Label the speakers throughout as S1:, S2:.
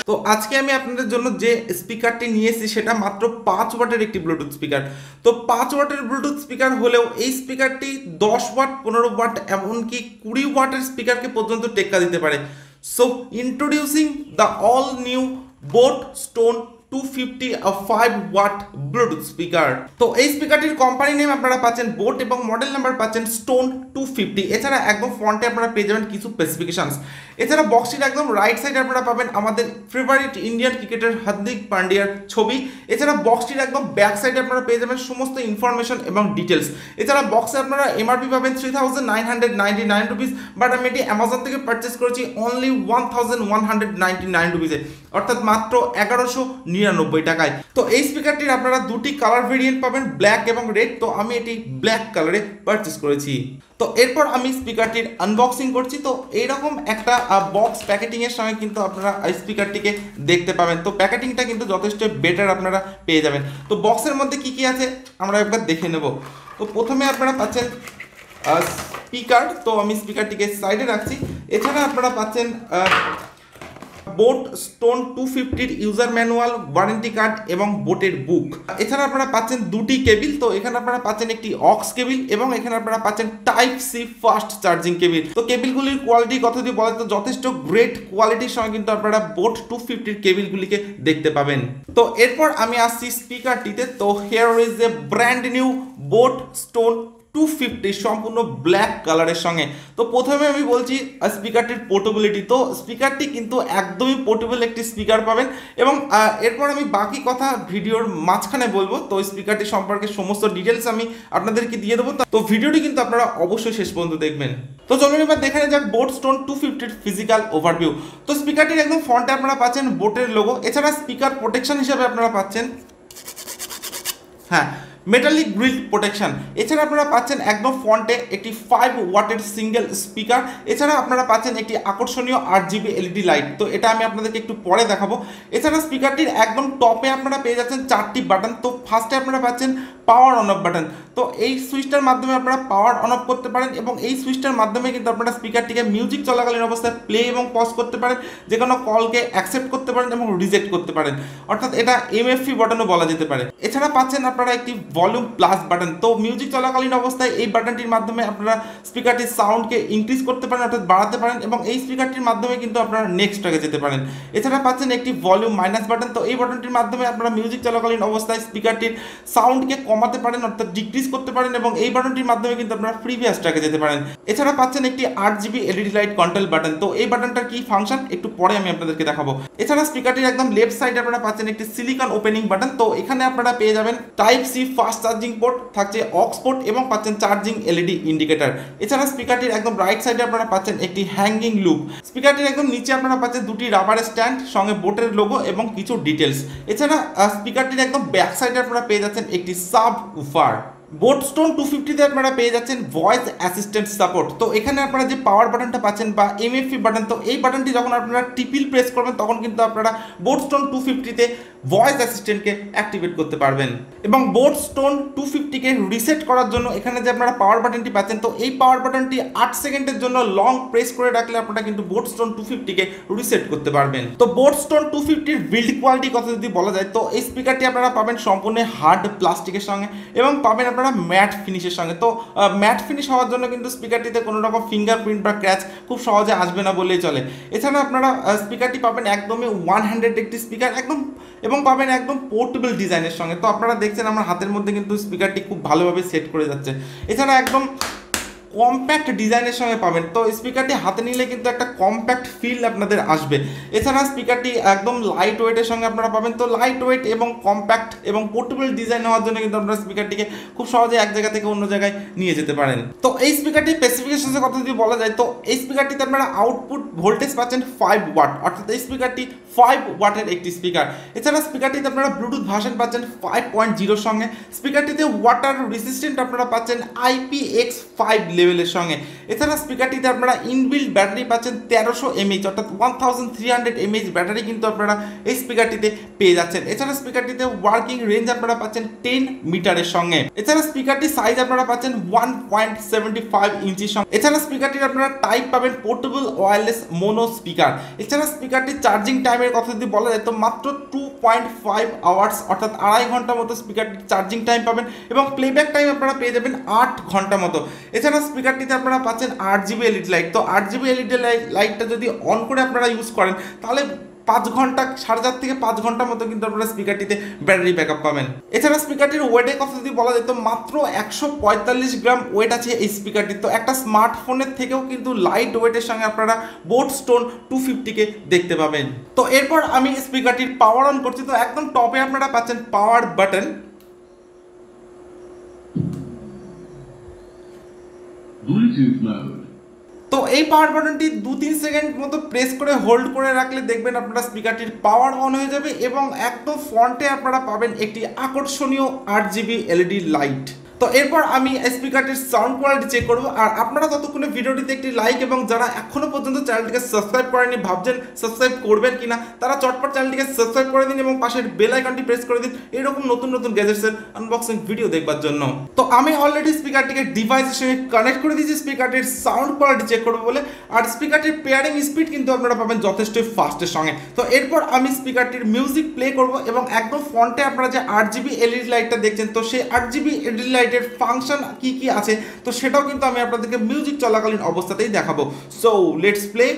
S1: তো আজকে আমি আপনাদের জন্য যে স্পিকারটি নিয়ে এসেছি সেটা মাত্র 5 ওয়াটের একটি ব্লুটুথ স্পিকার। তো 5 ওয়াটের ব্লুটুথ স্পিকার হলেও এই স্পিকারটি 10 ওয়াট, 15 ওয়াট, এমনকি 20 ওয়াটের স্পিকারকে পর্যন্ত টেক্কা দিতে পারে। So introducing the all new boAt Stone 250 5 watt Bluetooth speaker. তো এই স্পিকারটির কোম্পানি নেম আপনারা পাচ্ছেন বোট এবং মডেল নাম্বার পাচ্ছেন স্টোন 250। এছাড়া একদম ফ্রন্টে আপনারা পেয়ে যাবেন কিছু স্পেসিফিকেশনস। এছাড়া বক্সটির একদম রাইট সাইডে আপনারা পাবেন আমাদের ফেভারিট ইন্ডিয়ান ক্রিকেটার হার্দিক পান্ডিয়ার ছবি। এছাড়া বক্সটির একদম ব্যাক সাইডে আপনারা পেয়ে যাবেন সমস্ত ইনফরমেশন এবং ডিটেলস। এছাড়া বক্সে আপনারা এমআরপি পাবেন 3999 রুপিস, বাট আমি এটি অ্যামাজন থেকে পারচেস করেছি অনলি 1199 রুপিসে, অর্থাৎ মাত্র 1199 টাকায়। তো এই স্পিকারটির আপনারা দুটি কালার ভেরিয়েন্ট পাবেন, ব্ল্যাক এবং রেড। তো আমি এটি ব্ল্যাক কালারে পারচেস করেছি। তো এরপর আমি স্পিকারটির আনবক্সিং করছি। তো এইরকম একটা বক্স প্যাকেটিং এর সঙ্গে কিন্তু আপনারা এই স্পিকারটিকে দেখতে পাবেন। তো প্যাকেটিংটা কিন্তু যথেষ্ট বেটার আপনারা পেয়ে যাবেন। তো বক্সের মধ্যে কি কি আছে আমরা একবার দেখে নেব। তো প্রথমে আপনারা পাচ্ছেন স্পিকার। তো আমি স্পিকারটিকে সাইডে রাখছি। এছাড়া আপনারা পাচ্ছেন boat Stone 250 user manual, warranty card এবং বোটের বুক। এছাড়া আপনারা পাচ্ছেন দুটি কেবিল। তো এখানে আপনারা পাচ্ছেন একটি অক্স কেবিল এবং এখানে আপনারা পাচ্ছেন type C fast charging cable. তো কেবিলগুলির কোয়ালিটি কথা যদি বলেন তো যথেষ্ট গ্রেট কোয়ালিটির সঙ্গে কিন্তু আপনারা বোট 250 কেবিলগুলিকে দেখতে পাবেন। তো এরপর আমি আসছি স্পিকারটিতে। তো here is a brand new boAt Stone 250 সম্পূর্ণ ব্ল্যাক কালারের সঙ্গে। তো প্রথমে আমি বলছি স্পিকারটির পোর্টেবিলিটি। তো স্পিকারটি কিন্তু একদমই পোর্টেবল একটি স্পিকার পাবেন এবং এরপর আমি বাকি কথা ভিডিওর মাঝখানে বলবো। তো স্পিকারটি সম্পর্কে সমস্ত ডিটেলস আমি আপনাদেরকে দিয়ে দেবো। তো ভিডিওটি কিন্তু আপনারা অবশ্যই শেষ পর্যন্ত দেখবেন। তো চলুন এবার দেখে নেওয়া যাক বোট স্টোন 250 ফিজিক্যাল ওভারভিউ। তো স্পিকারটির একদম ফ্রন্টে আপনারা পাচ্ছেন বোটের লোগো। এছাড়া স্পিকার প্রোটেকশন হিসেবে আপনারা পাচ্ছেন মেটালিক গ্রিল প্রোটেকশন। এছাড়া আপনারা পাচ্ছেন একদম ফ্রন্টে একটি 5 ওয়াটের সিঙ্গেল স্পিকার। এছাড়া আপনারা পাচ্ছেন একটি আকর্ষণীয় 8GB এলইডি লাইট। তো এটা আমি আপনাদেরকে একটু পরে দেখাবো। এছাড়া স্পিকারটির একদম টপে আপনারা পেয়ে যাচ্ছেন 4টি বাটন। তো ফার্স্টে আপনারা পাচ্ছেন পাওয়ার অন অফ বাটন। তো এই সুইচটার মাধ্যমে আপনারা পাওয়ার অন অফ করতে পারেন এবং এই সুইচটার মাধ্যমে কিন্তু আপনারা স্পিকারটিকে মিউজিক চলাকালীন অবস্থায় প্লে এবং পজ করতে পারেন, যে কোনো কলকে অ্যাকসেপ্ট করতে পারেন এবং রিজেক্ট করতে পারেন, অর্থাৎ এটা এমএফপি বাটনও বলা যেতে পারে। এছাড়া পাচ্ছেন আপনারা একটি ভলিউম প্লাস বাটন। তো মিউজিক চলাকালীন অবস্থায় এই বাটনটির মাধ্যমে আপনারা স্পিকারটির সাউন্ডকে ইনক্রিজ করতে পারেন, অর্থাৎ বাড়াতে পারেন এবং এই স্পিকারটির মাধ্যমে কিন্তু আপনারা নেক্সট ট্র্যাকে যেতে পারেন। এছাড়া পাচ্ছেন একটি ভলিউম মাইনাস বাটন। তো এই বাটনটির মাধ্যমে আপনারা মিউজিক চলাকালীন অবস্থায় স্পিকারটির সাউন্ডকে কমাতে পারেন, অর্থাৎ ডিক্রিজ করতে পারেন এবং এই বাটনটির মাধ্যমে কিন্তু আপনারা প্রিভিয়াস ট্র্যাকে যেতে পারেন। এছাড়া পাচ্ছেন একটি 8GB LED light control button. তো এই বাটনটার কি ফাংশন একটু পরে আমি আপনাদেরকে দেখাবো। এছাড়া স্পিকারটির একদম লেফট সাইডে আপনারা পাচ্ছেন একটি সিলিকন ওপেনিং বাটন। তো এখানে আপনারা পেয়ে যাবেন type C fast charging port, থাকছে অক্স পোর্ট এবং পাচ্ছেন চার্জিং এলইডি ইন্ডিকেটর। এছাড়া স্পিকারটির একদম রাইট সাইডে আপনারা পাচ্ছেন একটি হ্যাঙ্গিং লুপ। স্পিকারটির একদম নিচে আপনারা পাচ্ছেন দুটি রাবার স্ট্যান্ড, সঙ্গে বোটের লোগো এবং কিছু ডিটেলস। এছাড়া স্পিকারটির একদম ব্যাক সাইডে আপনারা পেয়ে যাচ্ছেন একটি সাব উফার। বোট স্টোন 250 তে আপনারা পেয়ে যাচ্ছেন ভয়েস অ্যাসিস্ট্যান্ট সাপোর্ট। তো এখানে আপনারা যে পাওয়ার বাটনটা পাচ্ছেন বা এমএফপি বাটন, তো এই বাটনটি যখন আপনারা টিপিল প্রেস করবেন তখন কিন্তু আপনারা বোট স্টোন 250 তে ভয়েস অ্যাসিস্ট্যান্টকে অ্যাক্টিভেট করতে পারবেন। এবং বোট স্টোন 250 কে রিসেট করার জন্য এখানে যে আপনারা পাওয়ার বাটনটি পাচ্ছেন, তো এই পাওয়ার বাটনটি 8 সেকেন্ডের জন্য লং প্রেস করে রাখলে আপনারা কিন্তু বোট স্টোন 250 কে রিসেট করতে পারবেন। তো বোট স্টোন 250 এর বিল্ড কোয়ালিটি কথা যদি বলা যায়, তো এই স্পিকারটি আপনারা পাবেন সম্পূর্ণ হার্ড প্লাস্টিকের সঙ্গে এবং পাবেন আপনারা ম্যাট ফিনিশের সঙ্গে। তো ম্যাট ফিনিশ হওয়ার জন্য কিন্তু স্পিকারটিতে কোনো রকম ফিঙ্গারপ্রিন্ট বা ক্র্যাচ খুব সহজে আসবে না বললেই চলে। এছাড়া আপনারা স্পিকারটি পাবেন একদমই 100 একটি স্পিকার একদম, এবং পাবেন একদম পোর্টেবল ডিজাইনের সঙ্গে। তো আপনারা দেখছেন আমার হাতের মধ্যে কিন্তু স্পিকারটি খুব ভালোভাবে সেট করে যাচ্ছে। এছাড়া একদম কম্প্যাক্ট ডিজাইনের সঙ্গে পাবেন। তো স্পিকারটি হাতে নিলে কিন্তু একটা কম্প্যাক্ট ফিল আপনাদের আসবে। এছাড়া স্পিকারটি একদম লাইট ওয়েটের সঙ্গে আপনারা পাবেন। তো লাইট ওয়েট এবং কম্প্যাক্ট এবং পোর্টেবল ডিজাইন হওয়ার জন্য কিন্তু আপনারা স্পিকারটিকে খুব সহজে এক জায়গা থেকে অন্য জায়গায় নিয়ে যেতে পারেন। তো এই স্পিকারটির স্পেসিফিকেশনের কথা যদি বলা যায়, তো এই স্পিকারটিতে আপনারা আউটপুট ভোল্টেজ পাচ্ছেন 5 ওয়াট, অর্থাৎ এই স্পিকারটি 5 ওয়াটের একটি স্পিকার। এছাড়া স্পিকারটিতে আপনারা ব্লুটুথ ভার্সন পাচ্ছেন 5.0 সঙ্গে। স্পিকারটিতে ওয়াটার রেসিস্ট্যান্ট আপনারা পাচ্ছেন IPX5 লেভেলের সঙ্গে। এছাড়া স্পিকারটিতে আপনারা ইনবিল্ট ব্যাটারি পাচ্ছেন 1300 mAh, অর্থাৎ 1300 mAh ব্যাটারি কিন্তু আপনারা এই স্পিকারটিতে পেয়ে যাচ্ছেন। এছাড়া স্পিকারটিতে ওয়ার্কিং রেঞ্জ আপনারা পাচ্ছেন 10 মিটারের সঙ্গে। এছাড়া স্পিকারটির সাইজ আপনারা পাচ্ছেন 1.75 ইঞ্চির সঙ্গে। এছাড়া স্পিকারটির আপনারা টাইপ পাবেন পোর্টেবল ওয়্যারলেস মোনো স্পিকার। এছাড়া স্পিকারটির চার্জিং টাইম টাইমের কথা যদি বলা যায় তো মাত্র 2.5 আওয়ার্স অর্থাৎ 2.5 ঘন্টা মতো স্পিকারটি চার্জিং টাইম পাবেন এবং প্লেব্যাক টাইম আপনারা পেয়ে যাবেন 8 ঘন্টা মতো। এছাড়া স্পিকারটিতে আপনারা পাচ্ছেন 8GB এলইডি লাইট। তো 8GB এলইডি লাইটটা যদি অন করে আপনারা ইউজ করেন তাহলে 5 ঘন্টা 4.5 থেকে 5 ঘন্টা মতো কিন্তু আপনারা স্পিকারটিতে ব্যাটারি ব্যাকআপ পাবেন। এছাড়া স্পিকারটির ওয়েটের কথা যদি বলা যায় তো মাত্র 145 গ্রাম ওয়েট আছে এই স্পিকারটির। তো একটা স্মার্টফোনের থেকেও কিন্তু লাইট ওয়েটের সঙ্গে আপনারা বোট স্টোন 250কে দেখতে পাবেন। তো এরপর আমি স্পিকারটির পাওয়ার অন করছি। তো একদম টপে আপনারা পাচ্ছেন পাওয়ার বাটন।
S2: Bluetooth mode.
S1: তো এই পাওয়ার বাটনটি 2-3 সেকেন্ড মতো প্রেস করে হোল্ড করে রাখলে দেখবেন আপনারা স্পিকারটির পাওয়ার অন হয়ে যাবে এবং একদম ফ্রন্টে আপনারা পাবেন একটি আকর্ষণীয় 8GB এলইডি লাইট। তো এরপর আমি স্পিকারটির সাউন্ড কোয়ালিটি চেক করব। আর আপনারা ততক্ষণে ভিডিওটিতে একটি লাইক এবং যারা এখনো পর্যন্ত চ্যানেলটিকে সাবস্ক্রাইব করেনি ভাবছেন সাবস্ক্রাইব করবেন কিনা তারা চটপট চ্যানেলটিকে সাবস্ক্রাইব করে দিন এবং পাশের বেল আইকনটি প্রেস করে দিন এরকম নতুন নতুন গ্যাজেটসের আনবক্সিং ভিডিও দেখবার জন্য। তো আমি অলরেডি স্পিকারটিকে ডিভাইসের সঙ্গে কানেক্ট করে দিয়েছি স্পিকারটির সাউন্ড কোয়ালিটি চেক করবো বলে। আর স্পিকারটির পেয়ারিং স্পিড কিন্তু আপনারা পাবেন যথেষ্ট ফাস্টের সঙ্গে। তো এরপর আমি স্পিকারটির মিউজিক প্লে করব এবং একদম ফ্রন্টে আপনারা যে 8GB এলইডি লাইটটা দেখছেন তো সেই 8GB এলইডি লাইটের ফাংশন কি কি আছে তো সেটাও কিন্তু আমি আপনাদেরকে মিউজিক চলাকালীন অবস্থাতেই দেখাবো। So let's play.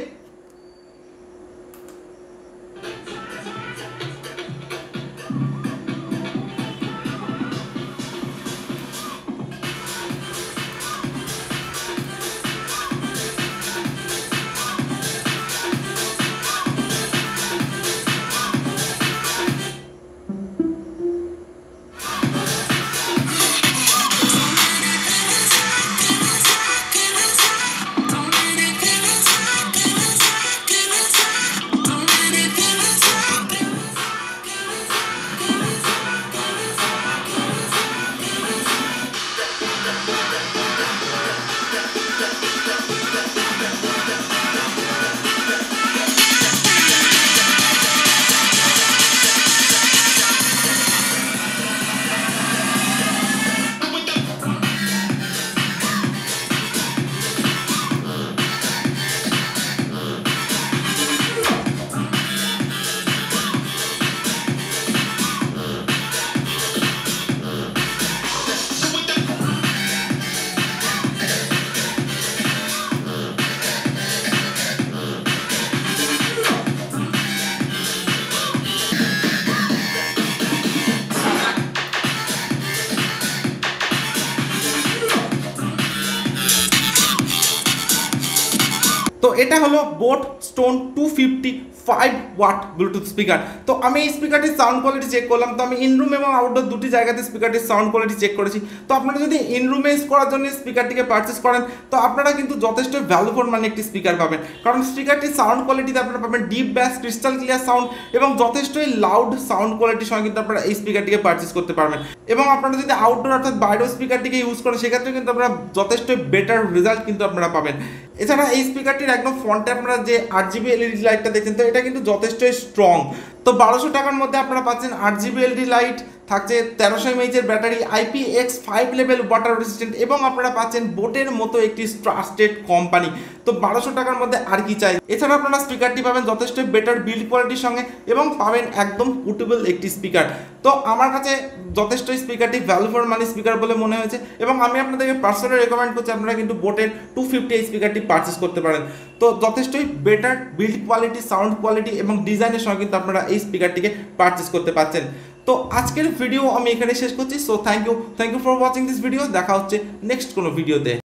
S1: তো এটা হলো boAt Stone 255 watt Bluetooth speaker. তো আমি এই স্পিকারটির সাউন্ড কোয়ালিটি চেক করলাম। তো আমি ইনরুম এবং আউটডোর দুটি জায়গাতে স্পিকারটির সাউন্ড কোয়ালিটি চেক করেছি। তো আপনারা যদি ইনরুমে ইউজ করার জন্য স্পিকারটিকে পারচেস করেন তো আপনারা কিন্তু যথেষ্ট ভ্যালু ফর মানি একটি স্পিকার পাবেন, কারণ স্পিকারটির সাউন্ড কোয়ালিটিতে আপনারা পাবেন ডিপ ব্যাস, ক্রিস্টাল ক্লিয়ার সাউন্ড এবং যথেষ্টই লাউড সাউন্ড কোয়ালিটির সঙ্গে কিন্তু আপনারা এই স্পিকারটিকে পারচেস করতে পারবেন। এবং আপনারা যদি আউটডোর অর্থাৎ বাইরেও স্পিকারটিকে ইউজ করেন সেক্ষেত্রে কিন্তু আপনারা যথেষ্ট বেটার রেজাল্ট কিন্তু আপনারা পাবেন। এছাড়া এই স্পিকারটির একদম ফ্রন্টে আপনারা যে 8GB এলইডি লাইটটা দেখছেন তো এটা কিন্তু যথেষ্ট স্ট্রং। তো 1200 টাকার মধ্যে আপনারা পাচ্ছেন 8GB এলইডি লাইট, থাকছে 1300 mAh এর battery, IPX5 level water resistant এবং আপনারা পাচ্ছেন বোটের মতো একটি ট্রাস্টেড কোম্পানি। তো 1200 টাকার মধ্যে আর কি চাই। এছাড়া আপনারা স্পিকারটি পাবেন যথেষ্ট বেটার বিল্ড কোয়ালিটির সঙ্গে এবং পাবেন একদম পোর্টেবল একটি স্পিকার। তো আমার কাছে যথেষ্ট স্পিকারটি ভ্যালু ফর মানি স্পিকার বলে মনে হয়েছে এবং আমি আপনাদেরকে পার্সোনালি রেকমেন্ড করছি আপনারা কিন্তু বোটের 250 এই স্পিকারটি পারচেস করতে পারেন। তো যথেষ্টই better build quality, sound quality এবং ডিজাইনের সঙ্গে কিন্তু আপনারা এই স্পিকারটিকে পারচেস করতে পারছেন। তো আজকের ভিডিও আমি এখানে শেষ করছি। So thank you for watching this video. দেখা হচ্ছে নেক্সট কোনো ভিডিওতে।